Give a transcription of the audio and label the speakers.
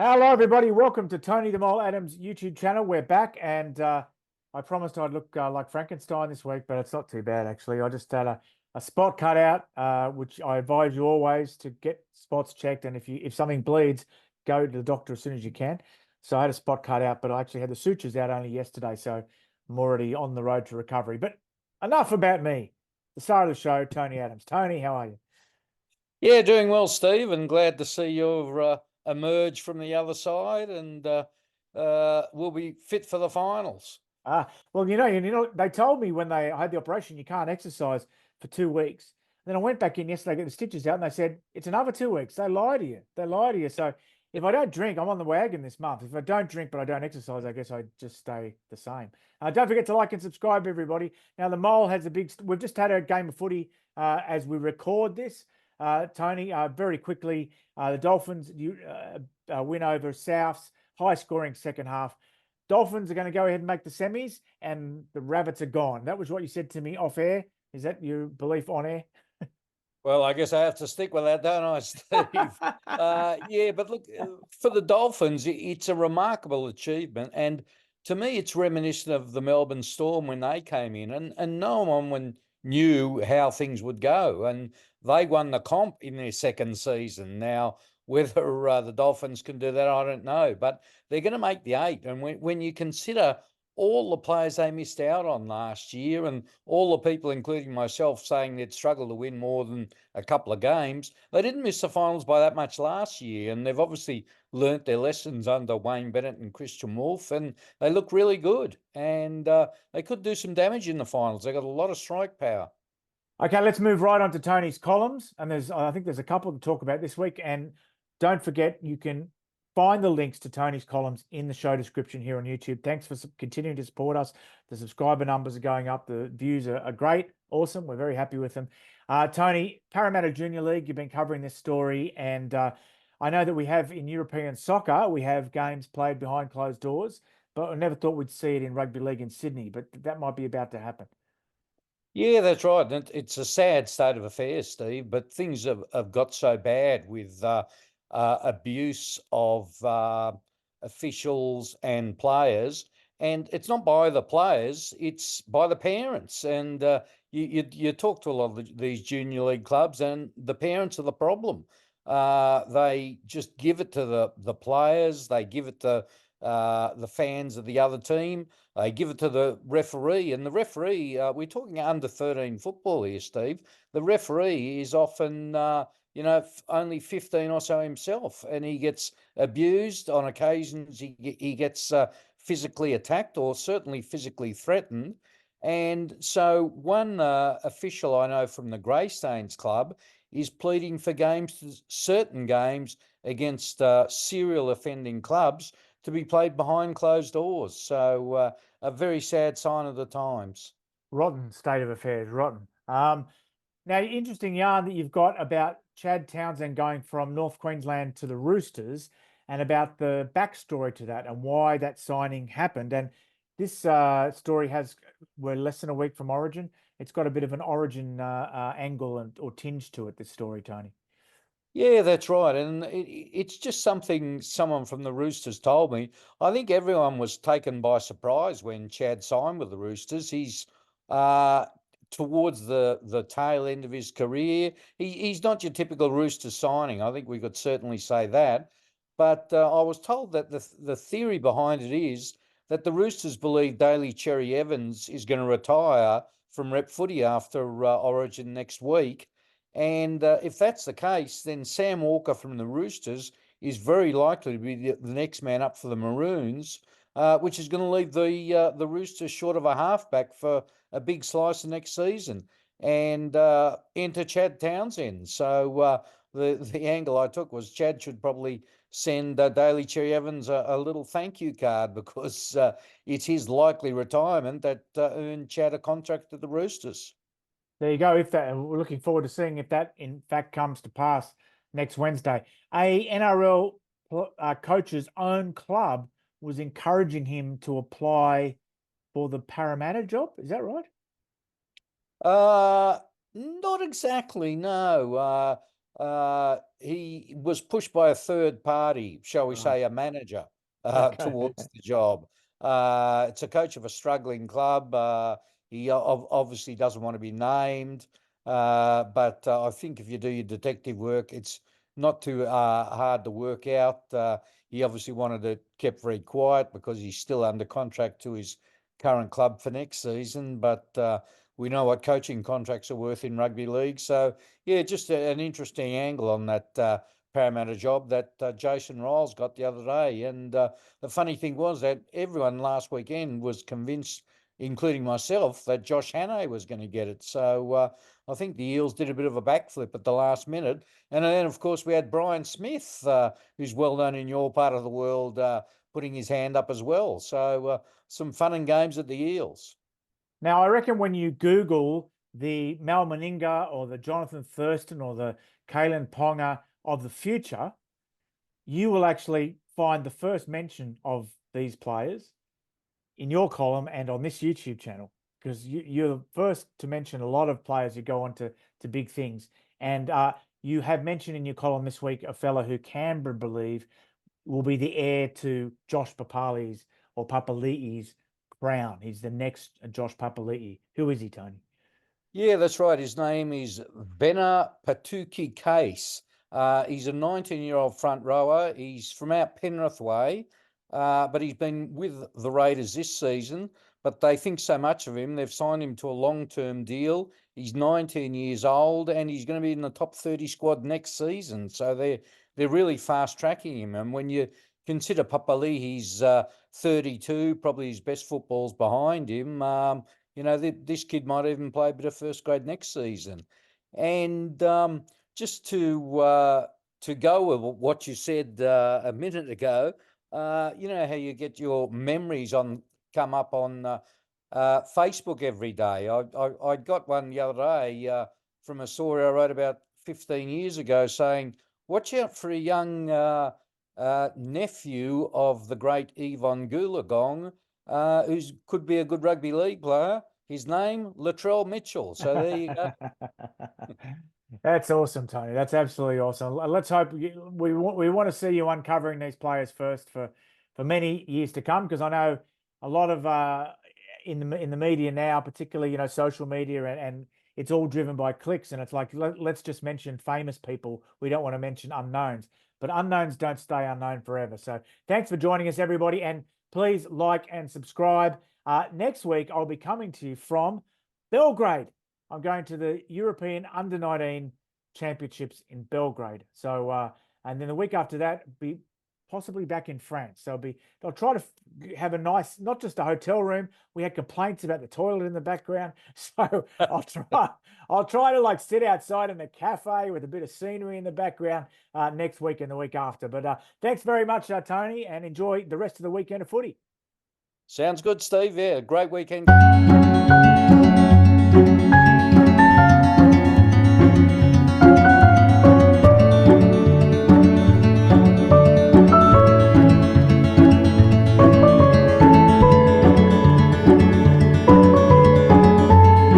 Speaker 1: Hello, everybody. Welcome to Tony the Mole Adams YouTube channel. We're back, and I promised I'd look like Frankenstein this week, but it's not too bad, actually. I just had a spot cut out, which I advise you always to get spots checked, and if something bleeds, go to the doctor as soon as you can. So I had a spot cut out, but I actually had the sutures out only yesterday, so I'm already on the road to recovery. But enough about me. The star of the show, Tony Adams. Tony, how are you?
Speaker 2: Yeah, doing well, Steve, and glad to see you've emerged from the other side and will be fit for the finals.
Speaker 1: Well, you know, they told me when I had the operation, you can't exercise for 2 weeks. Then I went back in yesterday, get the stitches out, and they said it's another 2 weeks. They lie to you. They lie to you. So if I don't drink, I'm on the wagon this month. If I don't drink but I don't exercise, I guess I just stay the same. Don't forget to like and subscribe, everybody. Now the Mole has a big. We've just had a game of footy as we record this. Tony, very quickly, the Dolphins win over Souths, high scoring second half. Dolphins are going to go ahead and make the semis, and the Rabbits are gone. That was what you said to me off air. Is that your belief on air?
Speaker 2: Well, I guess I have to stick with that, don't I, Steve? Yeah, but look, for the Dolphins, it's a remarkable achievement. And to me, it's reminiscent of the Melbourne Storm when they came in, and no one knew how things would go. And they won the comp in their second season. Now, whether the Dolphins can do that, I don't know. But they're going to make the eight. And when you consider all the players they missed out on last year and all the people, including myself, saying they'd struggle to win more than a couple of games. They didn't miss the finals by that much last year, and they've obviously learnt their lessons under Wayne Bennett and Christian Wolf, and they look really good. And they could do some damage in the finals. They got a lot of strike power.
Speaker 1: Okay, let's move right on to Tony's columns. And I think there's a couple to talk about this week. And don't forget, you can find the links to Tony's columns in the show description here on YouTube. Thanks for continuing to support us. The subscriber numbers are going up. The views are great. Awesome. We're very happy with them. Tony, Parramatta Junior League, you've been covering this story. And I know that we have in European soccer, we have games played behind closed doors, but I never thought we'd see it in rugby league in Sydney. But that might be about to happen.
Speaker 2: Yeah, that's right. It's a sad state of affairs, Steve, but things have got so bad with abuse of officials and players. And it's not by the players, it's by the parents. And you talk to a lot of these junior league clubs, and the parents are the problem. They just give it to the players, they give it to the fans of the other team. They give it to the referee, and the referee, we're talking under 13 football here, Steve. The referee is often, only 15 or so himself, and he gets abused on occasions. He gets physically attacked or certainly physically threatened. And so, one official I know from the Greystanes Club is pleading for certain games against serial offending clubs to be played behind closed doors. So a very sad sign of the times.
Speaker 1: Rotten state of affairs, rotten. Now, interesting yarn that you've got about Chad Townsend going from North Queensland to the Roosters and about the backstory to that and why that signing happened. And this story we're less than a week from Origin. It's got a bit of an Origin angle or tinge to it, this story, Tony.
Speaker 2: Yeah, that's right. And it's just something someone from the Roosters told me. I think everyone was taken by surprise when Chad signed with the Roosters. He's uh, towards the tail end of his career. He's not your typical Roosters signing. I think we could certainly say that. But I was told that the theory behind it is that the Roosters believe Daly Cherry Evans is going to retire from rep footy after Origin next week. And if that's the case, then Sam Walker from the Roosters is very likely to be the next man up for the Maroons, which is going to leave the Roosters short of a halfback for a big slice of next season. And enter Chad Townsend. So the angle I took was Chad should probably send Daly Cherry Evans a little thank you card because it's his likely retirement that earned Chad a contract at the Roosters.
Speaker 1: There you go. We're looking forward to seeing if that in fact comes to pass next Wednesday. A NRL coach's own club was encouraging him to apply for the Parramatta job. Is that right?
Speaker 2: Uh, Not exactly. No. he was pushed by a third party, shall we
Speaker 1: Right.
Speaker 2: say, a manager,
Speaker 1: Okay.
Speaker 2: towards the job. It's a coach of a struggling club. He obviously doesn't want to be named, but I think if you do your detective work, it's not too hard to work out. He obviously wanted it kept very quiet because he's still under contract to his current club for next season, but we know what coaching contracts are worth in rugby league. So, yeah, just an interesting angle on that Parramatta job that Jason Riles got the other day. And the funny thing was that everyone last weekend was convinced, including myself, that Josh Hannay was going to get it. So I think the Eels did a bit of a backflip at the last minute. And then, of course, we had Brian Smith, who's well known in your part of the world, putting his hand up as well. So some fun and games at the Eels.
Speaker 1: Now, I reckon when you Google the Mal Meninga or the Jonathan Thurston or the Kalen Ponga of the future, you will actually find the first mention of these players in your column and on this YouTube channel, because you're the first to mention a lot of players who go on to big things. And you have mentioned in your column this week a fella who Canberra believe will be the heir to Josh Papali's or Papali'i's crown. He's the next Josh Papali'i. Who is he, Tony?
Speaker 2: Yeah, that's right. His name is Vena Patuki-Case. He's a 19-year-old front rower. He's from out Penrith way, but he's been with the Raiders this season. But they think so much of him, they've signed him to a long-term deal. He's 19 years old, and he's going to be in the top 30 squad next season. So they're really fast-tracking him. And when you consider Papali, he's 32, probably his best football's behind him. This kid might even play a bit of first grade next season. And just to go with what you said a minute ago, you know how you get your memories come up on Facebook every day. I got one the other day from a story I wrote about 15 years ago saying, watch out for a young nephew of the great Yvonne Goolagong, who could be a good rugby league player. His name, Latrell Mitchell. So there you go.
Speaker 1: That's awesome, Tony. That's absolutely awesome. Let's hope we want to see you uncovering these players first for many years to come, because I know a lot of in the media now, particularly social media, and it's all driven by clicks, and it's like let's just mention famous people. We don't want to mention unknowns, but unknowns don't stay unknown forever. So thanks for joining us, everybody, and please like and subscribe. Next week I'll be coming to you from Belgrade. I'm going to the European Under-19 Championships in Belgrade. So, and then the week after that, be possibly back in France. So they'll try to have a nice, not just a hotel room. We had complaints about the toilet in the background. So I'll try to like sit outside in a cafe with a bit of scenery in the background next week and the week after. But thanks very much, Tony, and enjoy the rest of the weekend of footy.
Speaker 2: Sounds good, Steve. Yeah, great weekend.